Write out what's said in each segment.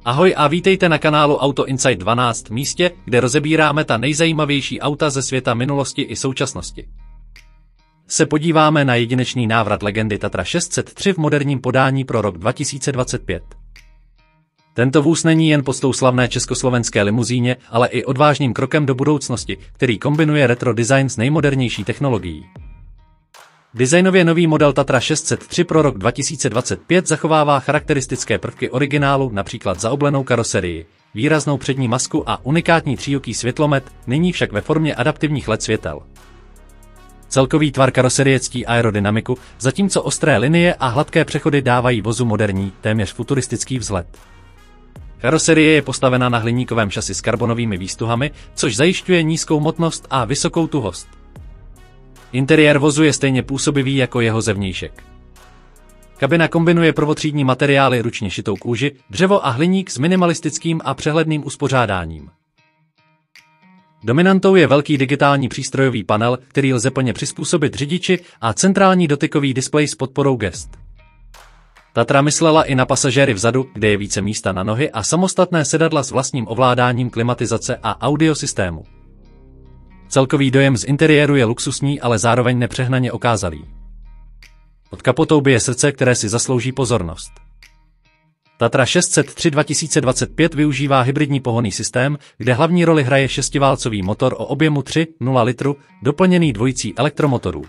Ahoj a vítejte na kanálu Auto Insight 12, místě, kde rozebíráme ta nejzajímavější auta ze světa minulosti i současnosti. Se podíváme na jedinečný návrat legendy Tatra 603 v moderním podání pro rok 2025. Tento vůz není jen postou slavné československé limuzíně, ale i odvážným krokem do budoucnosti, který kombinuje retro design s nejmodernější technologií. Designově nový model Tatra 603 pro rok 2025 zachovává charakteristické prvky originálu, například zaoblenou karoserii, výraznou přední masku a unikátní tříoký světlomet, nyní však ve formě adaptivních LED světel. Celkový tvar karoserie ctí aerodynamiku, zatímco ostré linie a hladké přechody dávají vozu moderní, téměř futuristický vzhled. Karoserie je postavena na hliníkovém šasi s karbonovými výstuhami, což zajišťuje nízkou hmotnost a vysokou tuhost. Interiér vozu je stejně působivý jako jeho zevnějšek. Kabina kombinuje prvotřídní materiály ručně šitou kůži, dřevo a hliník s minimalistickým a přehledným uspořádáním. Dominantou je velký digitální přístrojový panel, který lze plně přizpůsobit řidiči, a centrální dotykový displej s podporou gest. Tatra myslela i na pasažéry vzadu, kde je více místa na nohy, a samostatné sedadla s vlastním ovládáním klimatizace a audiosystému. Celkový dojem z interiéru je luxusní, ale zároveň nepřehnaně okázalý. Pod kapotou bije srdce, které si zaslouží pozornost. Tatra 603 2025 využívá hybridní pohonný systém, kde hlavní roli hraje šestiválcový motor o objemu 3,0 litru, doplněný dvojicí elektromotorů.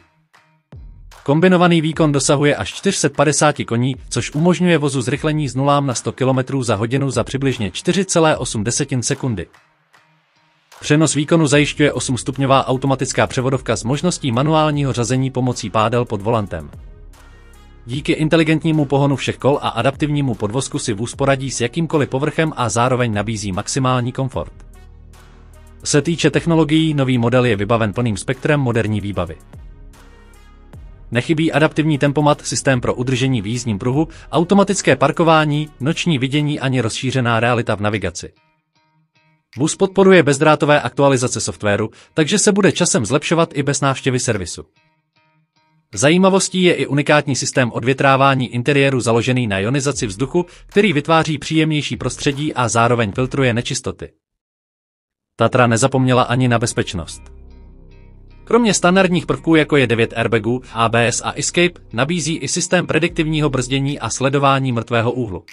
Kombinovaný výkon dosahuje až 450 koní, což umožňuje vozu zrychlení z 0 na 100 km za hodinu za přibližně 4,8 sekundy. Přenos výkonu zajišťuje 8stupňová automatická převodovka s možností manuálního řazení pomocí pádel pod volantem. Díky inteligentnímu pohonu všech kol a adaptivnímu podvozku si vůz poradí s jakýmkoliv povrchem a zároveň nabízí maximální komfort. Co se týče technologií, nový model je vybaven plným spektrem moderní výbavy. Nechybí adaptivní tempomat, systém pro udržení v jízdním pruhu, automatické parkování, noční vidění ani rozšířená realita v navigaci. Vůz podporuje bezdrátové aktualizace softwaru, takže se bude časem zlepšovat i bez návštěvy servisu. Zajímavostí je i unikátní systém odvětrávání interiéru založený na ionizaci vzduchu, který vytváří příjemnější prostředí a zároveň filtruje nečistoty. Tatra nezapomněla ani na bezpečnost. Kromě standardních prvků, jako je 9 airbagů, ABS a Escape, nabízí i systém prediktivního brzdění a sledování mrtvého úhlu.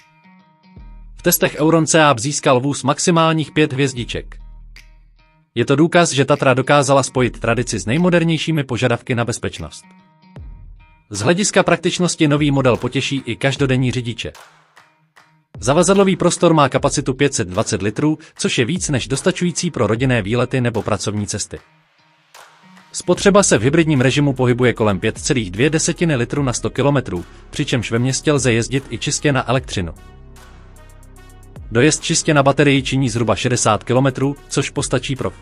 V testech Euro NCAP získal vůz maximálních 5 hvězdiček. Je to důkaz, že Tatra dokázala spojit tradici s nejmodernějšími požadavky na bezpečnost. Z hlediska praktičnosti nový model potěší i každodenní řidiče. Zavazadlový prostor má kapacitu 520 litrů, což je víc než dostačující pro rodinné výlety nebo pracovní cesty. Spotřeba se v hybridním režimu pohybuje kolem 5,2 litru na 100 km, přičemž ve městě lze jezdit i čistě na elektřinu. Dojezd čistě na baterii činí zhruba 60 km, což postačí pro